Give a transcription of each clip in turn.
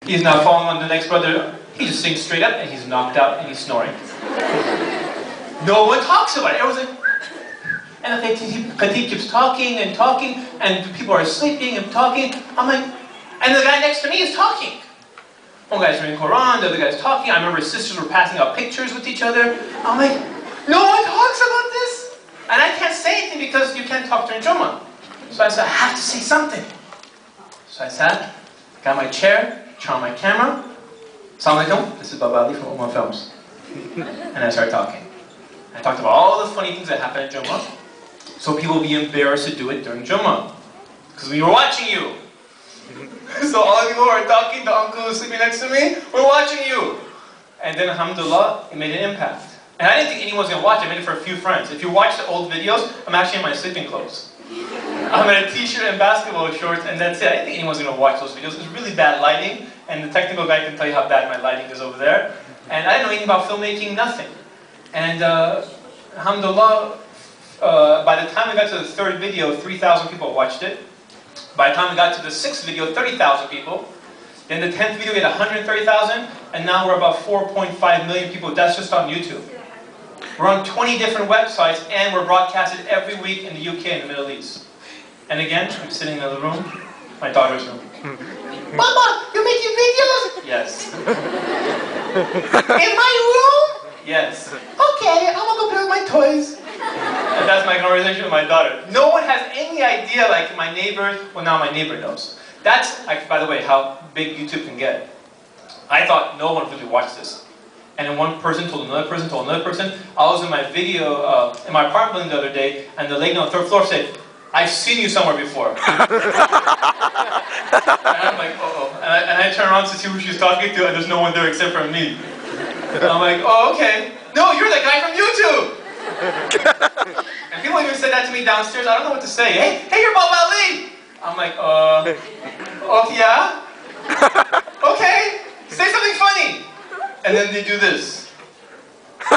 He's now falling on the next brother. He just sings straight up and he's knocked out and he's snoring. No one talks about it. Everyone's like, and the Khatib keeps talking and talking, and people are sleeping and talking. I'm like, and the guy next to me is talking. One guy's reading Quran, the other guy's talking. I remember his sisters were passing out pictures with each other. I'm like, no one talks about this. And I can't say anything because you can't talk during Jummah. So I said, I have to say something. So I sat, got my chair, turned on my camera. Assalamu alaikum, this is Baba Ali from Ummah Films. And I started talking. I talked about all the funny things that happen at Jummah, so people will be embarrassed to do it during Jummah. Because we were watching you. So all of you who are talking, the uncle who's sleeping next to me, we're watching you. And then alhamdulillah, it made an impact. And I didn't think anyone was going to watch it. I made it for a few friends. If you watch the old videos, I'm actually in my sleeping clothes. I'm in a t-shirt and basketball shorts, and that's it. I didn't think anyone's going to watch those videos. It's really bad lighting, and the technical guy can tell you how bad my lighting is over there. And I didn't know anything about filmmaking, nothing. And alhamdulillah, by the time we got to the third video, 3,000 people watched it. By the time we got to the sixth video, 30,000 people. Then the 10th video, we had 130,000, and now we're about 4.5 million people. That's just on YouTube. We're on 20 different websites, and we're broadcasted every week in the UK and the Middle East. And again, I'm sitting in the other room, my daughter's room. Mama, you're making videos? Yes. In my room? Yes. Okay, I'm gonna go play with my toys. And that's my conversation with my daughter. No one has any idea, like my neighbors, well now my neighbor knows. That's, by the way, how big YouTube can get. I thought no one really watched this. And then one person told another person, told another person. I was in my video, in my apartment the other day, and the lady on the third floor said, I've seen you somewhere before. And I'm like, uh-oh. And I turn around to see who she's talking to, and there's no one there except for me. And I'm like, oh, okay. No, you're the guy from YouTube! And people even said that to me downstairs. I don't know what to say. Hey, you're Bob Ali! I'm like, oh, yeah? Okay, say something funny. And then they do this. They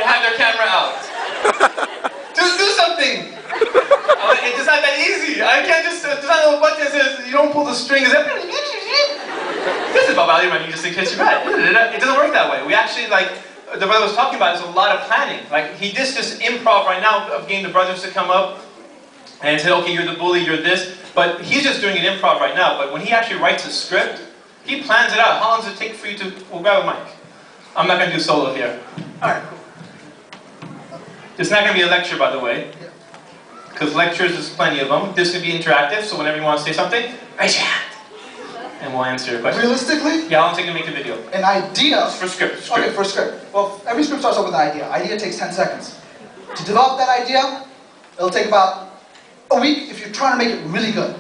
have their camera out. Do something. I'm like, it's not that easy. I can't just, there's not a little button that says, you don't pull the string. This is Bob Ali running just in case you're mad. It doesn't work that way. We actually, like, the brother was talking about, there's a lot of planning. Like, he did this improv right now of getting the brothers to come up and say, okay, you're the bully, you're this. But he's just doing an improv right now. But when he actually writes a script, he plans it out. How long does it take for you to, well, grab a mic. I'm not going to do solo here. Alright, cool. It's not going to be a lecture, by the way. Because lectures, there's plenty of them. This could be interactive, so whenever you want to say something, raise your hand. And we'll answer your question. Realistically? Yeah, how long does it take to make a video? An idea? For script. Okay, for script. Well, every script starts off with an idea. Idea takes 10 seconds. To develop that idea, it'll take about a week if you're trying to make it really good.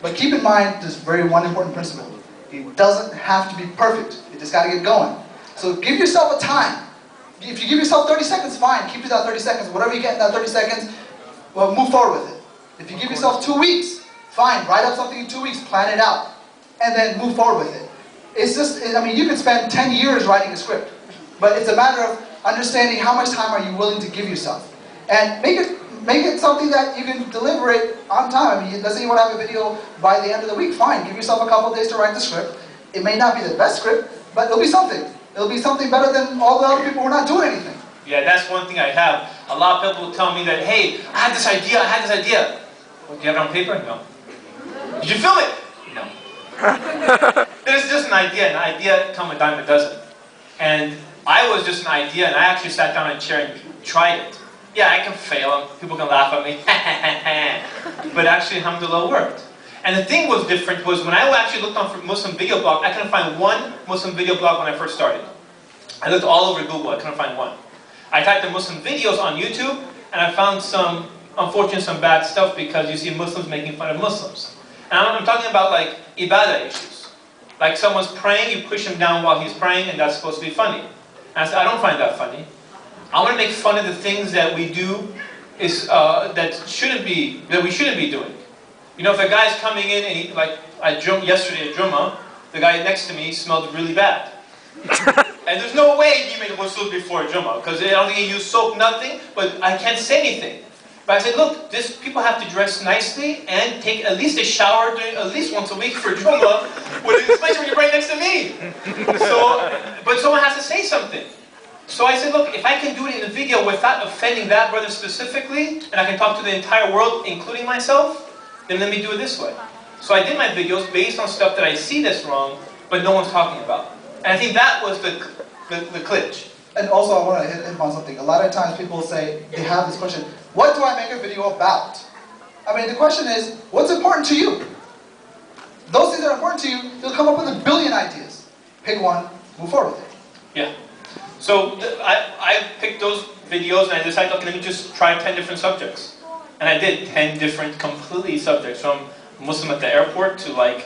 But keep in mind this one important principle. It doesn't have to be perfect. You just got to get going. So give yourself a time. If you give yourself 30 seconds, fine. Keep to that 30 seconds. Whatever you get in that 30 seconds, well, move forward with it. If you give yourself 2 weeks, fine. Write up something in 2 weeks. Plan it out. And then move forward with it. It's just, I mean, you could spend 10 years writing a script. But it's a matter of understanding how much time are you willing to give yourself. And make it something that you can deliver it on time. I mean, let's say you want to have a video by the end of the week, fine. Give yourself a couple of days to write the script. It may not be the best script, but it'll be something. It'll be something better than all the other people who are not doing anything. Yeah, that's one thing I have. A lot of people tell me that, hey, I had this idea, Well, do you have it on paper? No. Did you film it? No. There's just an idea come a dime a dozen. And I was just an idea, and I actually sat down in a chair and tried it. Yeah, I can fail, and people can laugh at me, but actually, alhamdulillah, worked. And the thing was different was when I actually looked on Muslim video blog, I couldn't find one Muslim video blog when I first started. I looked all over Google, I couldn't find one. I typed in Muslim videos on YouTube, and I found some, unfortunately, some bad stuff because you see Muslims making fun of Muslims. And I'm talking about like ibadah issues. Like someone's praying, you push him down while he's praying, and that's supposed to be funny. And I said, I don't find that funny. I want to make fun of the things that we do that we shouldn't be doing. You know, if a guy's coming in and he, like yesterday at Jummah, the guy next to me smelled really bad. And there's no way he made ghusl before Jummah, because I don't think he used soap, nothing, but I can't say anything. But I said, look, people have to dress nicely and take at least a shower at least once a week for Ummah, especially when you're right next to me. But someone has to say something. So I said, look, if I can do it in a video without offending that brother specifically, and I can talk to the entire world, including myself, then let me do it this way. So I did my videos based on stuff that I see that's wrong, but no one's talking about. And I think that was the glitch. And also I want to hit on something. A lot of times people say, they have this question, what do I make a video about? I mean, the question is, what's important to you? Those things that are important to you, you'll come up with a billion ideas. Pick one, move forward with it. Yeah. So I picked those videos and I decided, okay, let me just try 10 different subjects. And I did 10 different completely subjects, from Muslim at the airport to like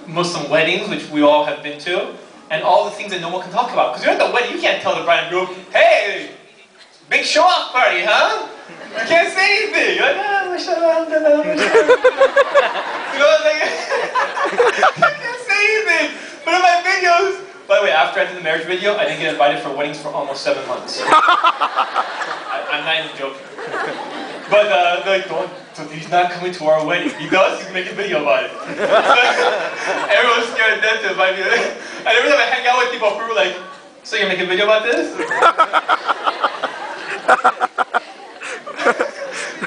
Muslim weddings, which we all have been to, and all the things that no one can talk about. Because you're at the wedding, you can't tell the bride and groom, hey, big show-off party, huh? You can't say anything. You're like, ah, mashallah, you know, like, I can't say anything. But in my videos, by the way, after I did the marriage video, I didn't get invited for weddings for almost 7 months. I'm not even joking. But they're like, so he's not coming to our wedding. He does, he's making a video about it. Everyone's scared to death to invite me. And every time I hang out with people, people are like, so you're making a video about this?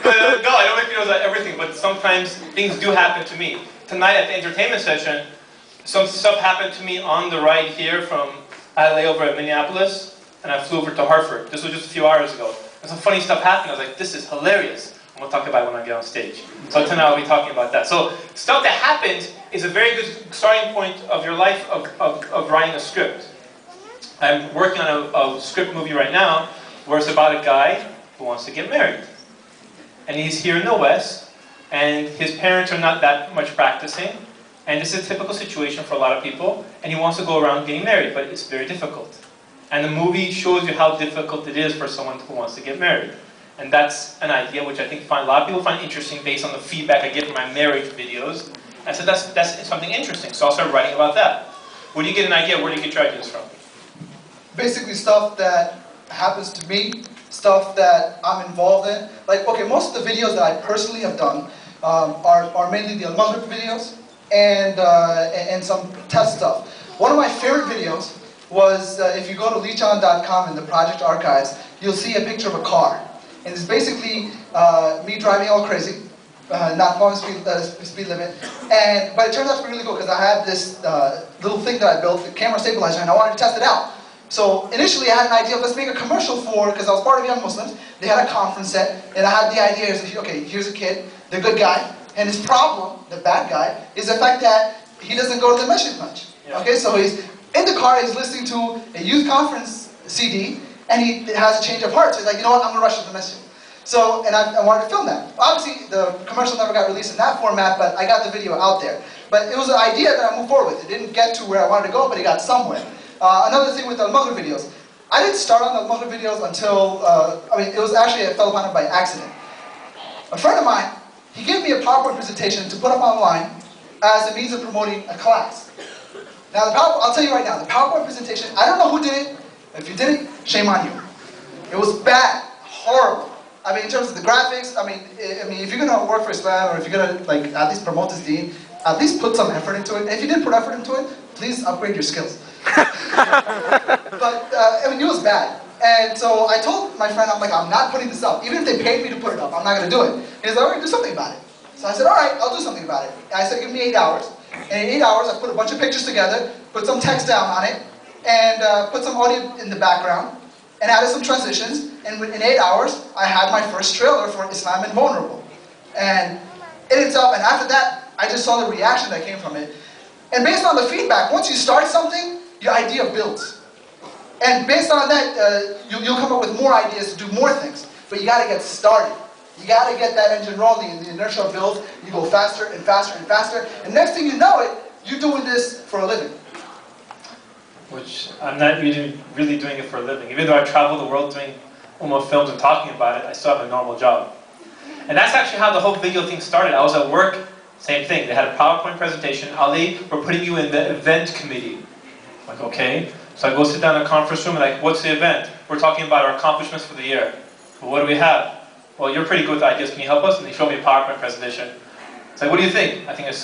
But no, I don't make videos about everything, but sometimes things do happen to me. Tonight at the entertainment session, some stuff happened to me on the ride here from, I lay over at Minneapolis, and I flew over to Hartford. This was just a few hours ago. And some funny stuff happened. I was like, this is hilarious. I'm going to talk about it when I get on stage. So tonight I'll be talking about that. So stuff that happens is a very good starting point of your life of writing a script. I'm working on a script movie right now where it's about a guy who wants to get married. And he's here in the West, and his parents are not that much practicing. And this is a typical situation for a lot of people, and he wants to go around getting married, but it's very difficult. And the movie shows you how difficult it is for someone who wants to get married. And that's an idea which I think a lot of people find interesting based on the feedback I get from my marriage videos. I said, that's something interesting, so I'll start writing about that. Where do you get an idea? Where do you get your ideas from? Basically stuff that happens to me, stuff that I'm involved in. Like, okay, most of the videos that I personally have done are mainly the Al-Maghrib videos and some test stuff. One of my favorite videos was, if you go to leechon.com in the project archives, you'll see a picture of a car. And it's basically me driving all crazy, not following speed limit. But it turns out to be really cool because I had this little thing that I built, the camera stabilizer, and I wanted to test it out. So initially I had an idea of let's make a commercial for, because I was part of Young Muslims, they had a conference set, and I had the idea, okay, here's a kid, the good guy, and his problem, the bad guy, is the fact that he doesn't go to the masjid much. Yeah. Okay, so he's in the car, he's listening to a youth conference CD, and he has a change of heart. So he's like, you know what, I'm going to rush to the masjid. So, and I wanted to film that. Obviously, the commercial never got released in that format, but I got the video out there. But it was an idea that I moved forward with. It didn't get to where I wanted to go, but it got somewhere. Another thing with the Al-Maghrib videos. I didn't start on the Al-Maghrib videos until, it was actually, I fell upon it by accident. A friend of mine, he gave me a PowerPoint presentation to put up online as a means of promoting a class. Now, I'll tell you right now, the PowerPoint presentation, I don't know who did it. If you did it, shame on you. It was bad, horrible. I mean, in terms of the graphics, I mean, if you're gonna work for Islam or if you're gonna at least promote this deen, at least put some effort into it. And if you didn't put effort into it, please upgrade your skills. But it was bad. And so I told my friend, I'm like, I'm not putting this up. Even if they paid me to put it up, I'm not gonna do it. He's like, all right, do something about it. So I said, all right, I'll do something about it. And I said, give me 8 hours. And in 8 hours, I put a bunch of pictures together, put some text down on it, and put some audio in the background, and added some transitions. And in 8 hours, I had my first trailer for Islam Invulnerable. And in itself, and after that, I just saw the reaction that came from it. And based on the feedback, once you start something, your idea builds. And based on that, you'll come up with more ideas to do more things. But you got to get started. You got to get that engine rolling, and the inertia builds. You go faster and faster and faster. And next thing you know it, you're doing this for a living. Which I'm not really doing it for a living. Even though I travel the world doing Ummah films and talking about it, I still have a normal job. And that's actually how the whole video thing started. I was at work, same thing. They had a PowerPoint presentation. Ali, we're putting you in the event committee. I'm like, okay. So I go sit down in a conference room and like, what's the event? We're talking about our accomplishments for the year. Well, what do we have? well, you're pretty good with ideas, can you help us? And they show me a PowerPoint presentation. It's like, what do you think? I think it's